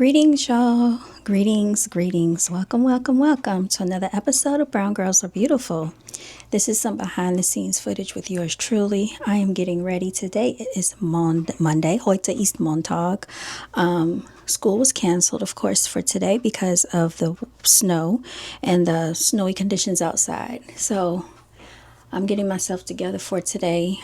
Greetings, y'all. Greetings. Welcome to another episode of Brown Girls Are Beautiful. This is some behind the scenes footage with yours truly. I am getting ready today. It is Monday, heute ist Montag. School was canceled, of course, for today because of the snow and the snowy conditions outside. So I'm getting myself together for today.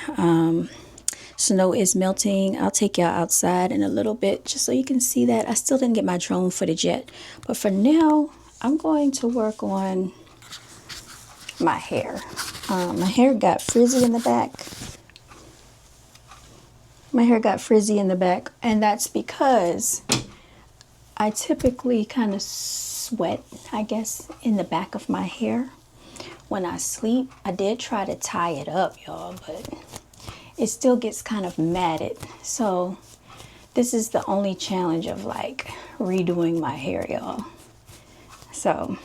Snow is melting. I'll take y'all outside in a little bit just so you can see that. I still didn't get my drone footage yet. But for now, I'm going to work on my hair. My hair got frizzy in the back. And that's because I typically kind of sweat, I guess, in the back of my hair when I sleep. I did try to tie it up, y'all, but it still gets kind of matted. So this is the only challenge of like redoing my hair, y'all. So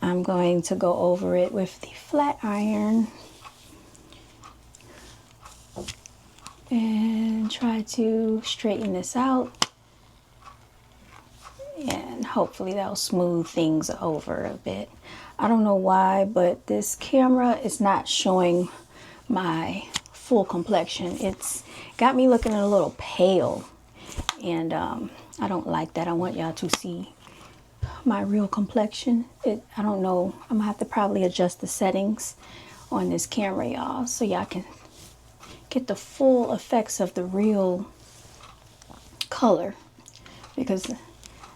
I'm going to go over it with the flat iron and try to straighten this out. And hopefully that'll smooth things over a bit. I don't know why, but this camera is not showing my full complexion. It's got me looking a little pale, and I don't like that. I want y'all to see my real complexion. I don't know, I'm gonna have to probably adjust the settings on this camera, y'all, so y'all can get the full effects of the real color, because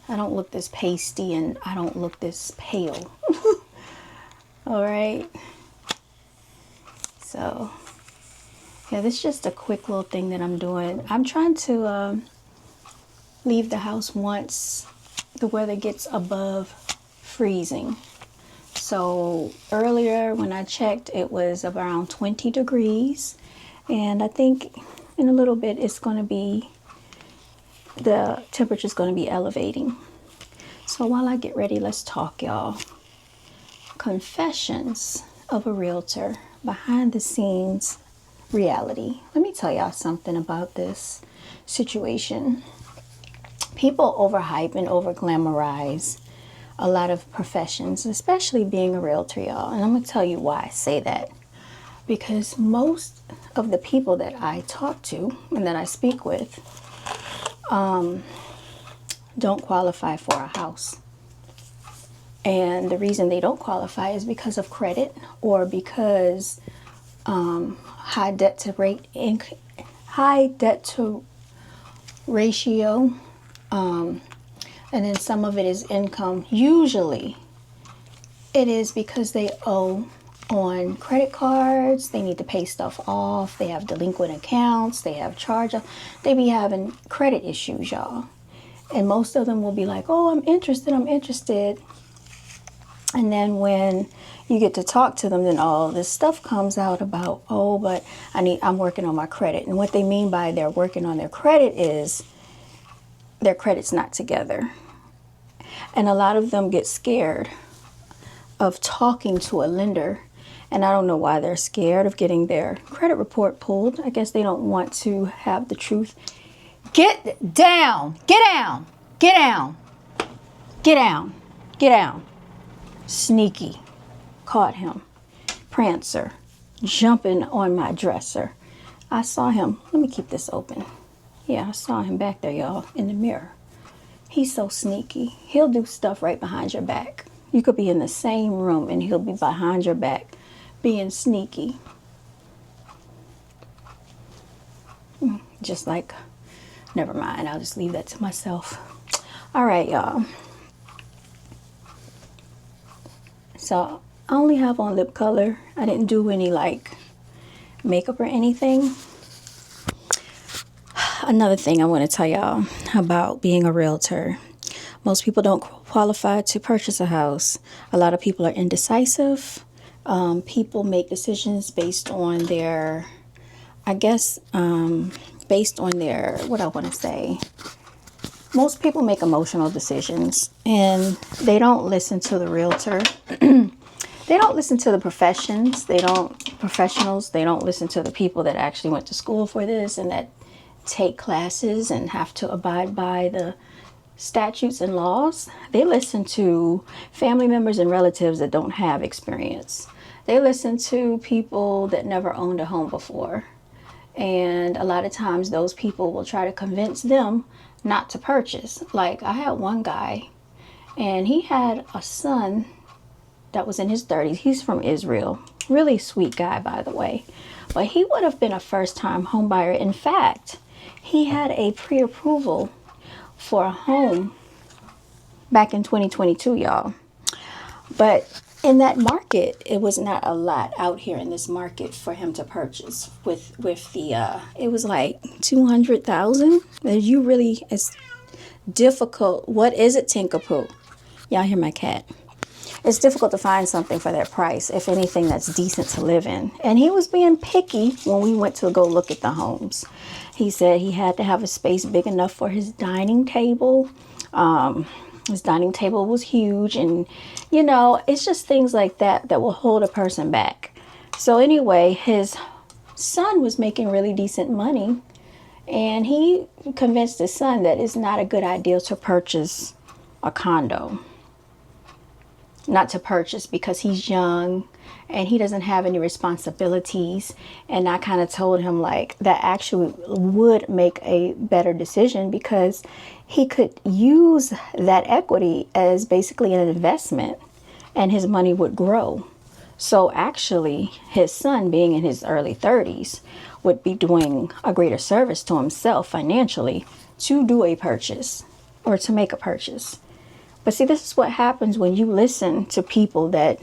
I don't look this pasty and I don't look this pale. All right. So, yeah, this is just a quick little thing that I'm doing. I'm trying to leave the house once the weather gets above freezing. So earlier when I checked, it was around 20 degrees. And I think in a little bit the temperature is going to be elevating. So while I get ready, let's talk, y'all. Confessions of a realtor. Behind the scenes reality. Let me tell y'all something about this situation. People overhype and over glamorize a lot of professions, especially being a realtor, y'all. And I'm going to tell you why I say that. Because most of the people that I talk to and that I speak with don't qualify for a house. And the reason they don't qualify is because of credit, or because high debt to ratio, and then some of it is income. Usually it is because they owe on credit cards, they need to pay stuff off, they have delinquent accounts, they have charge-off, they be having credit issues, y'all. And most of them will be like, oh, I'm interested. And then when you get to talk to them, then all this stuff comes out about, oh, but I'm working on my credit. And what they mean by they're working on their credit is their credit's not together. And a lot of them get scared of talking to a lender. And I don't know why they're scared of getting their credit report pulled. I guess they don't want to have the truth. Get down. Sneaky. Caught him. Prancer. Jumping on my dresser. I saw him. Let me keep this open. Yeah, I saw him back there, y'all, in the mirror. He's so sneaky. He'll do stuff right behind your back. You could be in the same room and he'll be behind your back being sneaky. Just like, never mind. I'll just leave that to myself. All right, y'all. So I only have on lip color. I didn't do any like makeup or anything. Another thing I want to tell y'all about being a realtor. Most people don't qualify to purchase a house. A lot of people are indecisive. People make decisions based on their, most people make emotional decisions, and they don't listen to the realtor. They don't listen to the professionals. They don't listen to the people that actually went to school for this and that take classes and have to abide by the statutes and laws. They listen to family members and relatives that don't have experience. They listen to people that never owned a home before. And a lot of times those people will try to convince them not to purchase. Like, I had one guy, and he had a son that was in his 30s. He's from Israel. Really sweet guy, by the way. But he would have been a first-time home buyer. In fact, he had a pre-approval for a home back in 2022, y'all. But in that market, it was not a lot out here in this market for him to purchase with the it was like 200,000. You really, it's difficult. What is it, Tinkapoo? Y'all hear my cat? It's difficult to find something for that price, if anything that's decent to live in. And he was being picky when we went to go look at the homes. He said he had to have a space big enough for his dining table. His dining table was huge, and you know, it's just things like that that will hold a person back. So anyway, his son was making really decent money, and he convinced his son that it's not a good idea to purchase a condo. Not to purchase because he's young and he doesn't have any responsibilities. And I kind of told him like that actually would make a better decision, because he could use that equity as basically an investment and his money would grow. So actually his son, being in his early 30s, would be doing a greater service to himself financially to do a purchase or to make a purchase. But see, this is what happens when you listen to people that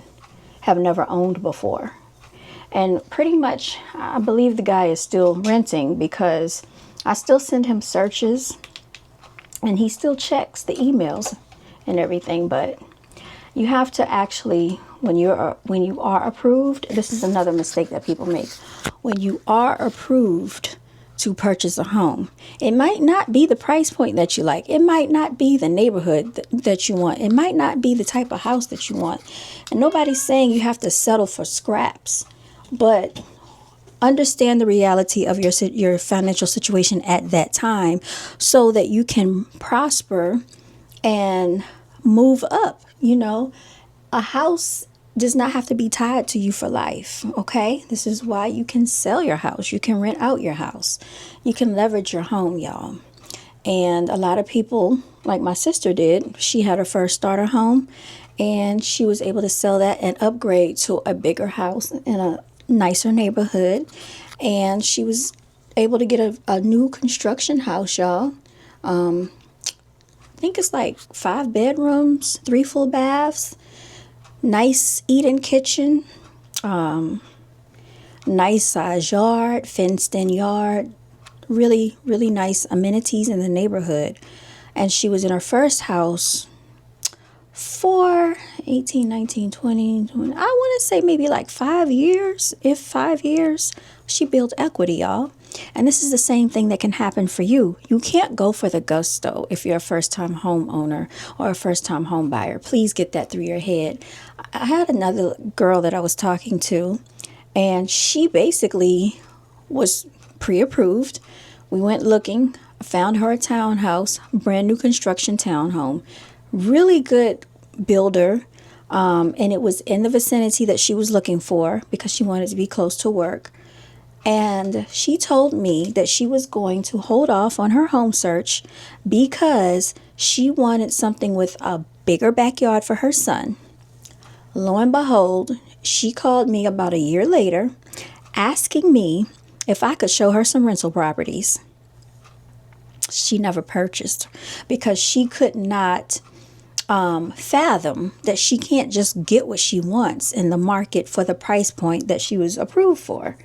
have never owned before. And pretty much, I believe the guy is still renting, because I still send him searches and he still checks the emails and everything. But you have to actually, when you are approved, this is another mistake that people make. When you are approved to purchase a home, it might not be the price point that you like. It might not be the neighborhood that you want. It might not be the type of house that you want. And nobody's saying you have to settle for scraps, but understand the reality of your financial situation at that time, so that you can prosper and move up. You know, a house does not have to be tied to you for life, okay? This is why you can sell your house. You can rent out your house. You can leverage your home, y'all. And a lot of people, like my sister did, she had her first starter home, and she was able to sell that and upgrade to a bigger house in a nicer neighborhood. And she was able to get a new construction house, y'all. I think it's like 5 bedrooms, 3 full baths, nice eat-in kitchen, nice size yard, fenced-in yard, really, really nice amenities in the neighborhood. And she was in her first house for 18, 19, 20, I want to say maybe like 5 years, if 5 years. She built equity, y'all. And this is the same thing that can happen for you. You can't go for the gusto if you're a first-time homeowner or a first-time home buyer. Please get that through your head. I had another girl that I was talking to, and she basically was pre-approved. We went looking, found her a townhouse, brand new construction townhome, really good builder, and it was in the vicinity that she was looking for because she wanted to be close to work. And she told me that she was going to hold off on her home search because she wanted something with a bigger backyard for her son. Lo and behold, she called me about a year later asking me if I could show her some rental properties. She never purchased because she could not fathom that she can't just get what she wants in the market for the price point that she was approved for.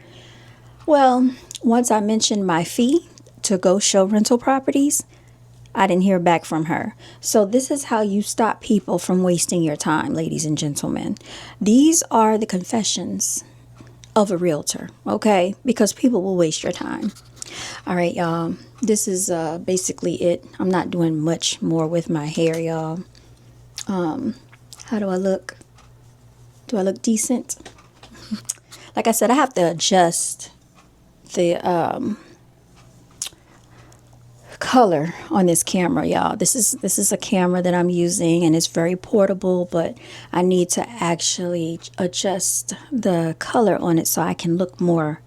Well, once I mentioned my fee to go show rental properties, I didn't hear back from her. So this is how you stop people from wasting your time, ladies and gentlemen. These are the confessions of a realtor, okay? Because people will waste your time. All right, y'all. This is basically it. I'm not doing much more with my hair, y'all. How do I look? Do I look decent? Like I said, I have to adjust the color on this camera, y'all. This is a camera that I'm using, and it's very portable, but I need to actually adjust the color on it so I can look more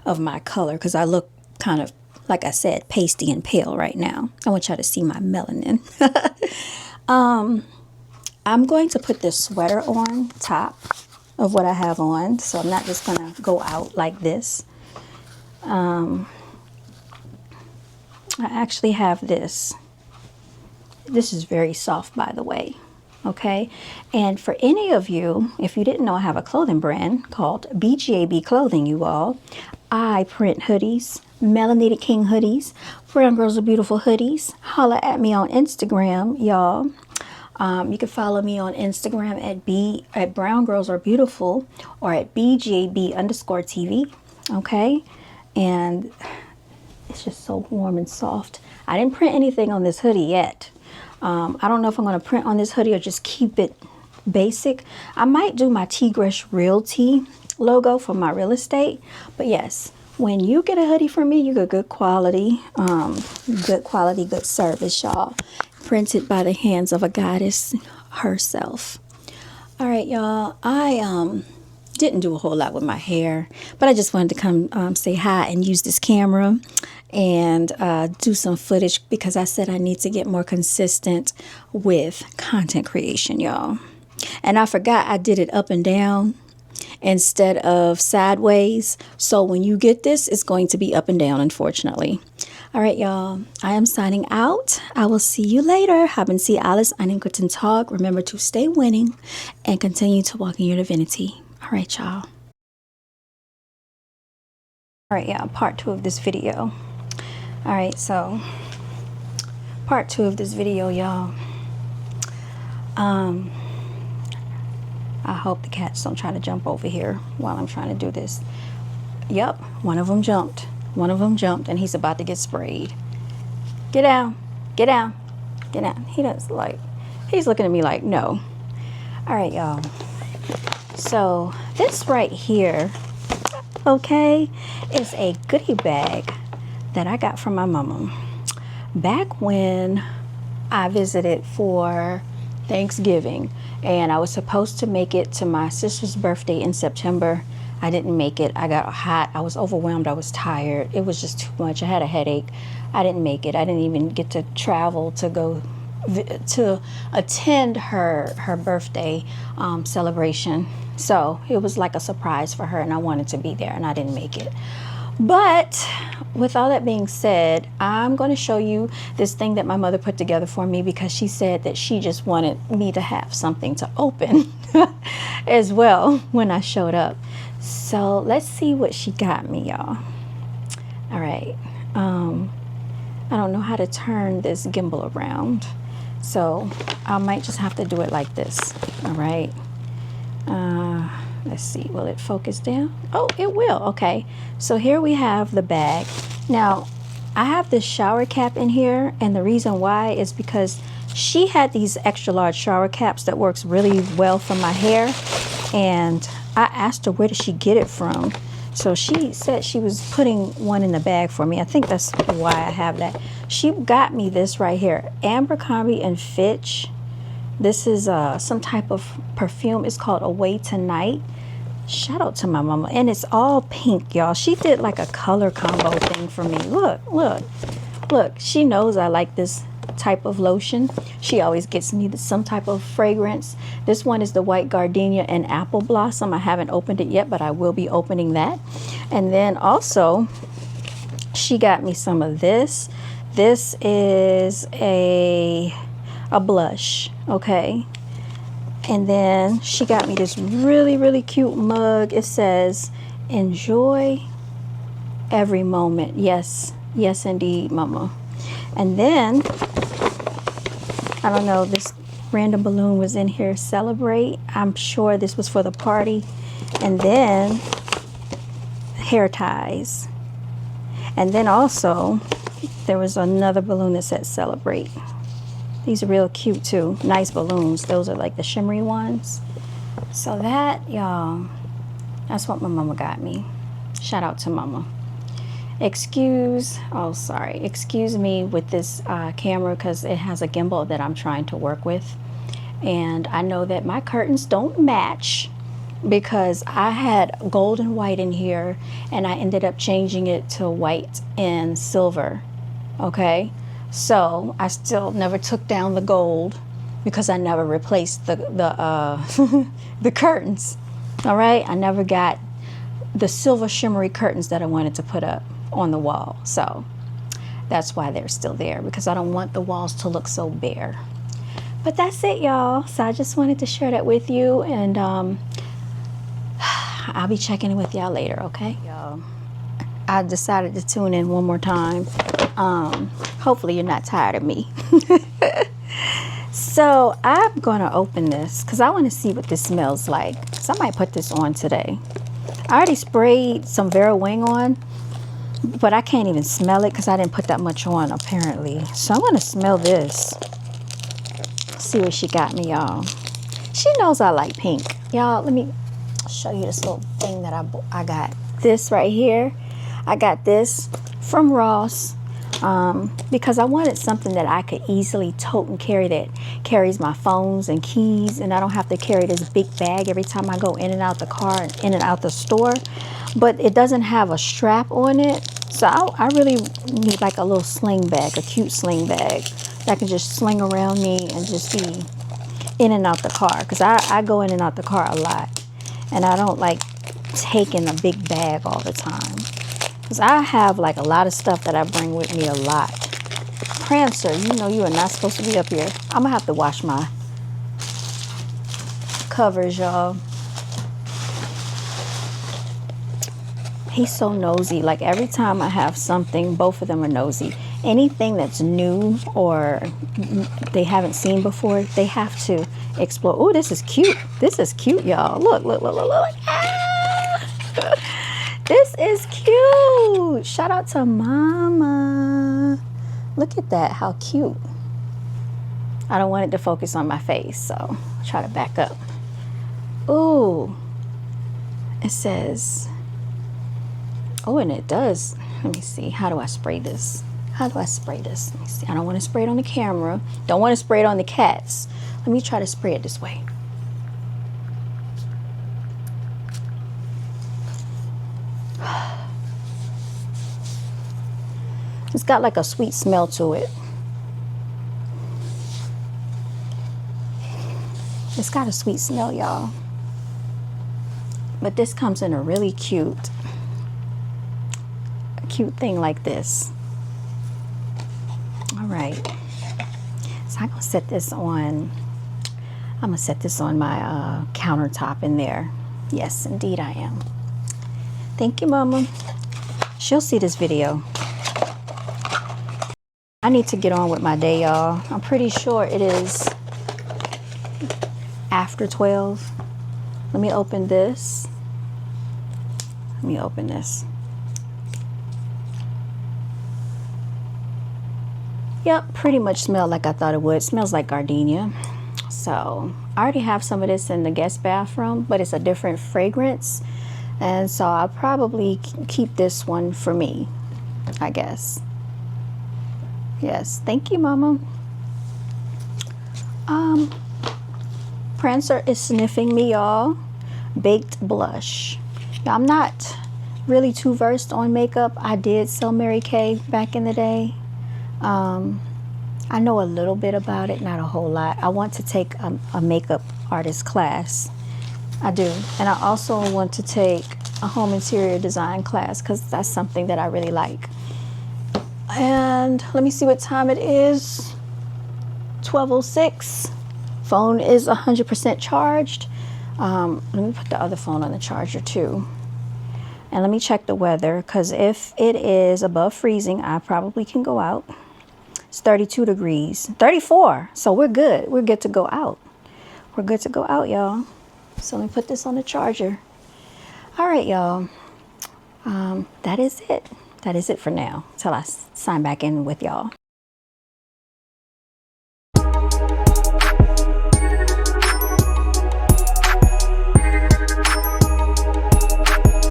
of my color, because I look kind of, like I said, pasty and pale right now. I want y'all to see my melanin. I'm going to put this sweater on top of what I have on, so I'm not just gonna go out like this. I actually have this. This is very soft, by the way. Okay, and for any of you, if you didn't know, I have a clothing brand called BGAB Clothing, you all. I print hoodies, Melanated King hoodies, Brown Girls Are Beautiful hoodies. Holla at me on Instagram, y'all. You can follow me on Instagram at Brown.Girls.Are.Beautiful or at BGAB_TV. Okay, and it's just so warm and soft. I didn't print anything on this hoodie yet. I don't know if I'm going to print on this hoodie or just keep it basic. I might do my T-Gresh Realty logo for my real estate. But yes, when you get a hoodie from me, you get good quality, good service, y'all. Printed by the hands of a goddess herself. All right, y'all. I didn't do a whole lot with my hair, but I just wanted to come say hi and use this camera and do some footage, because I said I need to get more consistent with content creation, y'all. And I forgot I did it up and down instead of sideways. So when you get this, it's going to be up and down, unfortunately. All right, y'all. I am signing out. I will see you later. Haben Sie alles einen guten Tag. Remember to stay winning and continue to walk in your divinity. All right, y'all. All right, yeah, part 2 of this video. All right, so part 2 of this video, y'all. I hope the cats don't try to jump over here while I'm trying to do this. Yep, one of them jumped. One of them jumped, and he's about to get sprayed. Get down, get down, get down. He does he's looking at me like, no. All right, y'all. So this right here, okay, is a goodie bag that I got from my mama back when I visited for Thanksgiving, and I was supposed to make it to my sister's birthday in September. I didn't make it. I got hot. I was overwhelmed. I was tired. It was just too much. I had a headache. I didn't make it. I didn't even get to travel to go to attend her birthday celebration. So it was like a surprise for her, and I wanted to be there, and I didn't make it. But with all that being said, I'm going to show you this thing that my mother put together for me, because she said that she just wanted me to have something to open as well when I showed up. So let's see what she got me, y'all. All right. I don't know how to turn this gimbal around, so I might just have to do it like this. All right. Let's see, will it focus down? Oh, it will. Okay, so here we have the bag. Now, I have this shower cap in here, and the reason why is because she had these extra large shower caps that works really well for my hair, and I asked her where did she get it from. So she said she was putting one in the bag for me. I think that's why I have that. She got me this right here, Abercrombie and Fitch. This is some type of perfume. It's called Away Tonight. Shout out to my mama. And it's all pink, y'all. She did like a color combo thing for me. Look, look, look. She knows I like this type of lotion. She always gets me some type of fragrance. This one is the White Gardenia and Apple Blossom. I haven't opened it yet, but I will be opening that. And then also, she got me some of this. This is a blush, okay? And then she got me this really, really cute mug. It says, enjoy every moment. Yes, yes indeed, mama. And then, I don't know, this random balloon was in here, celebrate. I'm sure this was for the party. And then, hair ties. And then also, there was another balloon that said celebrate. These are real cute too. Nice balloons. Those are like the shimmery ones. So that, y'all, that's what my mama got me. Shout out to mama. Excuse me with this camera, because it has a gimbal that I'm trying to work with, and I know that my curtains don't match because I had gold and white in here and I ended up changing it to white and silver. Okay, so I still never took down the gold because I never replaced the the curtains. All right, I never got the silver shimmery curtains that I wanted to put up on the wall, so that's why they're still there, because I don't want the walls to look so bare. But that's it, y'all. So I just wanted to share that with you, and I'll be checking in with y'all later, okay? Y'all, I decided to tune in one more time. Hopefully you're not tired of me. So I'm gonna open this because I want to see what this smells like. So I might put this on today. I already sprayed some Vera Wing on, but I can't even smell it because I didn't put that much on apparently. So I'm gonna smell this. See what she got me, y'all. She knows I like pink. Y'all, let me show you this little thing that I got. This right here. I got this from Ross because I wanted something that I could easily tote and carry, that carries my phones and keys, and I don't have to carry this big bag every time I go in and out the car and in and out the store. But it doesn't have a strap on it, so I really need like a little sling bag, a cute sling bag that can just sling around me and just be in and out the car, because I go in and out the car a lot and I don't like taking a big bag all the time, because I have like a lot of stuff that I bring with me a lot. Prancer, you know you are not supposed to be up here. I'm gonna have to wash my covers, y'all. He's so nosy. Like every time I have something, both of them are nosy. Anything that's new or they haven't seen before, they have to explore. Oh, this is cute. This is cute, y'all. Look, look, look, look, look. Ah! This is cute. Shout out to Mama. Look at that. How cute. I don't want it to focus on my face, so I'll try to back up. Ooh. It says, oh, and it does. Let me see. How do I spray this? How do I spray this? Let me see. I don't want to spray it on the camera. Don't want to spray it on the cats. Let me try to spray it this way. It's got like a sweet smell to it. It's got a sweet smell, y'all. But this comes in a really cute thing like this. All right, so I'm gonna set this on. I'm gonna set this on my countertop in there. Yes, indeed I am. Thank you, Mama. She'll see this video. I need to get on with my day, y'all. I'm pretty sure it is after 12. Let me open this. Let me open this. Yep, pretty much smelled like I thought it would. Smells like gardenia. So I already have some of this in the guest bathroom, but it's a different fragrance, and so I'll probably keep this one for me, I guess. Yes, thank you, Mama. Prancer is sniffing me, y'all. Baked blush. Now, I'm not really too versed on makeup. I did sell Mary Kay back in the day. I know a little bit about it, not a whole lot. I want to take a makeup artist class. I do. And I also want to take a home interior design class, because that's something that I really like. And let me see what time it is. 12:06. Phone is 100% charged. Let me put the other phone on the charger too. And let me check the weather, because if it is above freezing, I probably can go out. It's 32 degrees, 34. So we're good. We're good to go out. We're good to go out, y'all. So let me put this on the charger. All right, y'all. That is it. That is it for now, till I sign back in with y'all.